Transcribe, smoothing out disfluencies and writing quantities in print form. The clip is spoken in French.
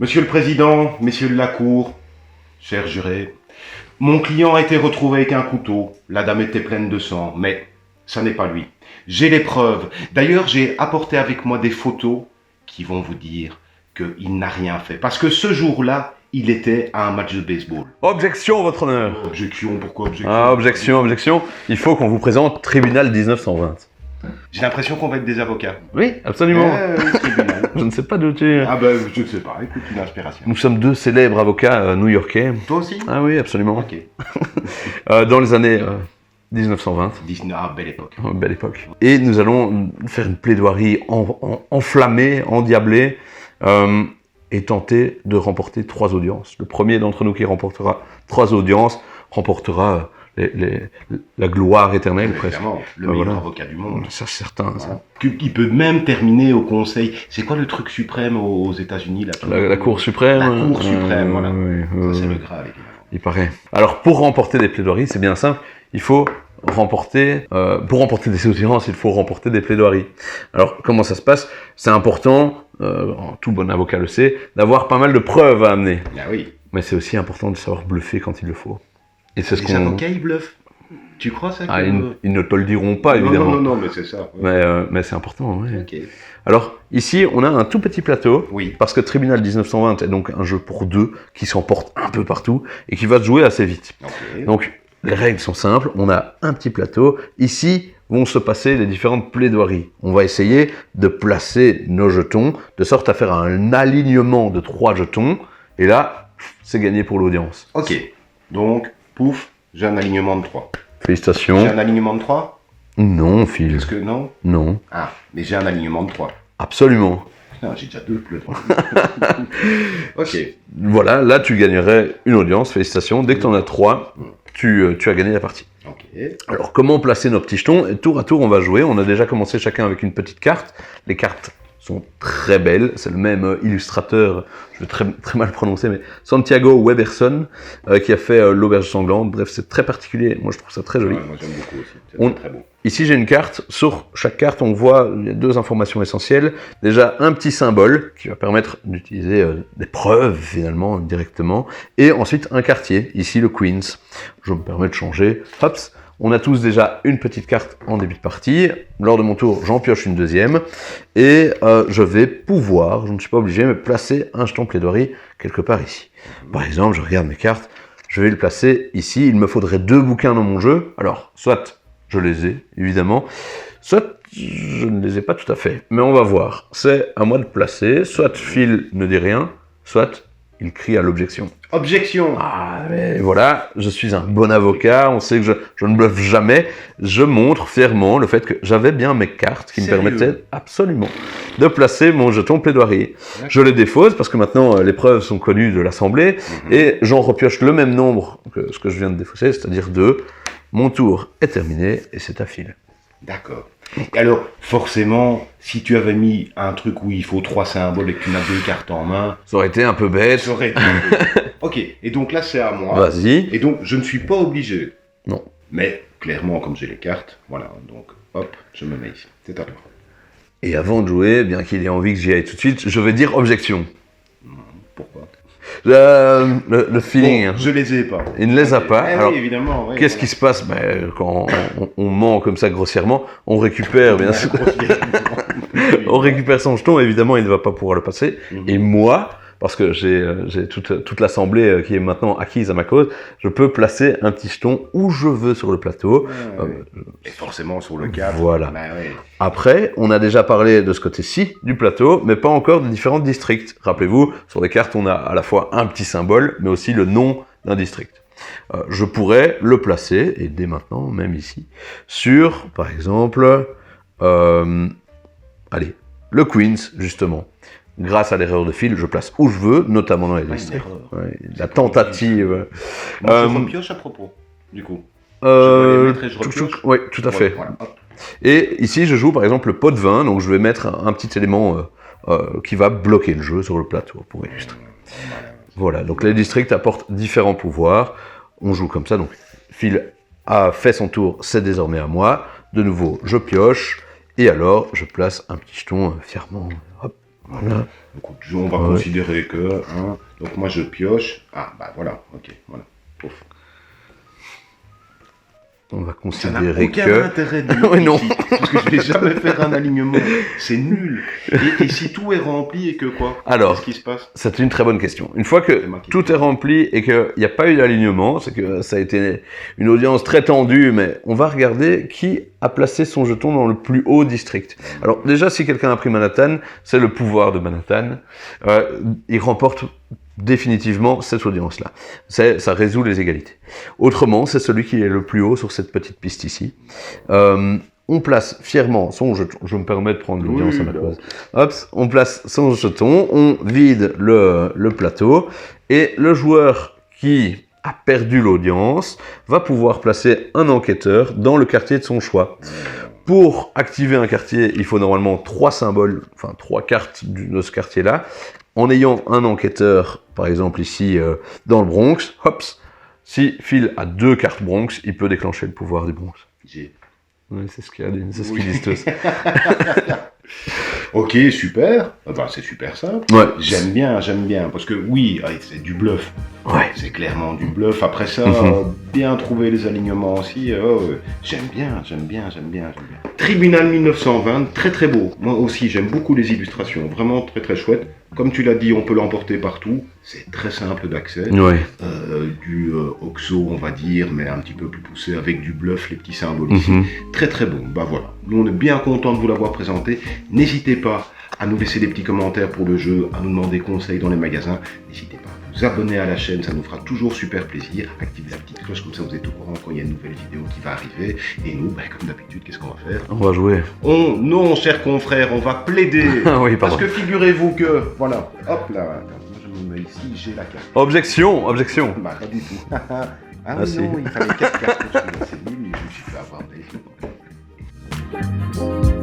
Monsieur le Président, messieurs de la Cour, chers jurés, mon client a été retrouvé avec un couteau. La dame était pleine de sang, mais ça n'est pas lui. J'ai les preuves. D'ailleurs, j'ai apporté avec moi des photos qui vont vous dire qu'il n'a rien fait. Parce que ce jour-là, il était à un match de baseball. Objection, votre honneur. Objection, pourquoi objection? Ah, objection. Il faut qu'on vous présente tribunal 1920. J'ai l'impression qu'on va être des avocats. Oui, absolument. Tribunal. Je ne sais pas d'où tu es. Ah ben, je ne sais pas. Écoute, une inspiration. Nous sommes deux célèbres avocats new-yorkais. Toi aussi? Ah oui, absolument. Ok. Dans les années 1920. Ah, belle époque. Belle époque. Et nous allons faire une plaidoirie enflammée, endiablée, et tenter de remporter 3 audiences. Le premier d'entre nous qui remportera 3 audiences remportera la gloire éternelle, presque. Évidemment, le meilleur avocat du monde. Ça, c'est certain. Ça. Il peut même terminer au conseil. C'est quoi le truc suprême aux États-Unis là, La Cour suprême. La Cour suprême, voilà. Oui, ça, c'est le Graal, évidemment. Il paraît. Alors, pour remporter des plaidoiries, c'est bien simple. Il faut remporter, pour remporter des audiences, il faut remporter des plaidoiries. Alors, comment ça se passe? C'est important, tout bon avocat le sait, d'avoir pas mal de preuves à amener. Ah oui. Mais c'est aussi important de savoir bluffer quand il le faut. Et c'est ce Les qu'on... avocats, ils bluffent. Tu crois ça? Ah, ils ne te le diront pas, évidemment. Non, mais c'est ça. Mais c'est important, oui. Ok. Alors, ici, on a un tout petit plateau, Oui. parce que Tribunal 1920 est donc un jeu pour 2 qui s'emporte un peu partout et qui va se jouer assez vite. Ok. Donc, les règles sont simples, on a un petit plateau. Ici vont se passer les différentes plaidoiries. On va essayer de placer nos jetons de sorte à faire un alignement de 3 jetons. Et là, c'est gagné pour l'audience. Ok. Donc, pouf, j'ai un alignement de 3. Félicitations. J'ai un alignement de 3? Non, Phil. Est-ce que non? Non. Ah, mais j'ai un alignement de 3. Absolument. Putain, j'ai déjà 2 plaidoiries. Ok. Voilà, là tu gagnerais une audience, félicitations. Dès que tu en as 3, tu as gagné la partie. Ok. Alors, comment placer nos petits jetons? Et tour à tour, on va jouer. On a déjà commencé chacun avec une petite carte. Les cartes sont très belles. C'est le même illustrateur, je vais très mal prononcer, mais Santiago Weberson, qui a fait l'auberge sanglante. Bref, c'est très particulier. Moi, je trouve ça très joli. Ouais, moi, j'aime beaucoup aussi. C'est très beau. Ici, j'ai une carte. Sur chaque carte, on voit il y a 2 informations essentielles. Déjà, un petit symbole qui va permettre d'utiliser des preuves, finalement, directement. Et ensuite, un quartier. Ici, le Queens. Je me permets de changer. Hop. On a tous déjà une petite carte en début de partie. Lors de mon tour, j'en pioche une deuxième. Et je vais pouvoir, je ne suis pas obligé, mais placer un jeton plaidoirie quelque part ici. Par exemple, je regarde mes cartes. Je vais le placer ici. Il me faudrait 2 bouquins dans mon jeu. Alors, soit je les ai, évidemment. Soit je ne les ai pas tout à fait. Mais on va voir. C'est à moi de placer. Soit Phil ne dit rien, soit il crie à l'objection. Objection! Ah, mais voilà, je suis un bon avocat, on sait que je ne bluffe jamais. Je montre fièrement le fait que j'avais bien mes cartes qui me permettaient absolument de placer mon jeton plaidoirie. Je les défausse parce que maintenant les preuves sont connues de l'Assemblée et j'en repioche le même nombre que ce que je viens de défausser, c'est-à-dire 2. Mon tour est terminé et c'est à Phil. D'accord. Et alors, forcément, si tu avais mis un truc où il faut 3 symboles et que tu n'as 2 cartes en main, Ça aurait été un peu bête. ça aurait été... Ok, et donc là, c'est à moi. Vas-y. Et donc, je ne suis pas obligé. Non. Mais, clairement, comme j'ai les cartes, voilà, donc, hop, je me mets ici. C'est à toi. Et avant de jouer, bien qu'il ait envie que j'y aille tout de suite, je vais dire objection. Pourquoi? Le feeling. Bon, je les ai pas. Il ne les a pas. Eh Alors, oui, évidemment. Oui, qu'est-ce qui se passe quand on ment comme ça grossièrement? On récupère, bien sûr. On récupère son jeton, évidemment, il ne va pas pouvoir le passer. Et moi, parce que j'ai toute l'assemblée qui est maintenant acquise à ma cause, je peux placer un petit jeton où je veux sur le plateau. Et forcément sur le 4. Voilà. Bah, ouais. Après, on a déjà parlé de ce côté-ci du plateau, mais pas encore des différents districts. Rappelez-vous, sur les cartes, on a à la fois un petit symbole, mais aussi le nom d'un district. Je pourrais le placer, et dès maintenant, même ici, sur, par exemple, allez, le Queens, justement. Grâce à l'erreur de Phil, je place où je veux, notamment dans les districts. Ouais, la tentative. Moi, je repioche à propos, du coup. Je vais les mettre et je repioche. Oui, tout à fait. Voilà, hop. Et ici, je joue par exemple le pot de vin, donc je vais mettre un petit élément qui va bloquer le jeu sur le plateau, pour illustrer. Voilà, donc les districts apportent différents pouvoirs. On joue comme ça, donc Phil a fait son tour, c'est désormais à moi. De nouveau, je pioche, et alors je place un petit jeton fièrement. Hop, Voilà. Écoute, on va considérer que... Hein, donc moi je pioche. Ah, bah voilà, ok, voilà. Pouf. On va Ça n'a considérer aucun que... intérêt de Oui, non. ici, parce que je vais jamais faire un alignement. C'est nul. Et si tout est rempli et que quoi? Alors, qu'est-ce qui se passe? c'est une très bonne question. Une fois que C'est ma question. tout est rempli et qu'il n'y a pas eu d'alignement, c'est que ça a été une audience très tendue, mais on va regarder qui a placé son jeton dans le plus haut district. Alors déjà, si quelqu'un a pris Manhattan, c'est le pouvoir de Manhattan. Il remporte définitivement cette audience-là. Ça résout les égalités. Autrement, c'est celui qui est le plus haut sur cette petite piste ici. On place fièrement son jeton. Je me permets de prendre l'audience à ma place. Hop, on place son jeton, on vide le plateau, et le joueur qui a perdu l'audience va pouvoir placer un enquêteur dans le quartier de son choix. Pour activer un quartier, il faut normalement 3 symboles, enfin 3 cartes de ce quartier-là. En ayant un enquêteur, par exemple ici dans le Bronx, hop, si Phil a 2 cartes Bronx, il peut déclencher le pouvoir du Bronx. Ouais, c'est ce qu'ils disent tous. Ok, super. Ah bah, c'est super simple. Ouais. J'aime bien, parce que oui, c'est du bluff. Ouais. C'est clairement du bluff. Après ça, bien trouver les alignements aussi. J'aime bien. Tribunal 1920, très très beau. Moi aussi, j'aime beaucoup les illustrations. Vraiment très très chouette. Comme tu l'as dit, on peut l'emporter partout. C'est très simple d'accès. Ouais. Du Oxo, on va dire, mais un petit peu plus poussé avec du bluff, les petits symboles ici. Très très bon. Bah voilà. Nous, on est bien content de vous l'avoir présenté. N'hésitez pas à nous laisser des petits commentaires pour le jeu, à nous demander conseils dans les magasins. N'hésitez pas à vous abonner à la chaîne, ça nous fera toujours super plaisir. Activez la petite cloche, comme ça vous êtes au courant quand il y a une nouvelle vidéo qui va arriver. Et nous, comme d'habitude, qu'est-ce qu'on va faire? On va jouer. Non, chers confrères, on va plaider. Oui, parce pardon. que figurez-vous que, voilà, hop là, attends, moi je me mets ici, j'ai la carte. Objection. Bah, pas du tout. Ah Ah, oui, si. non, il fallait 4 cartes pour celui-là, c'est nul, je me suis fait avoir des...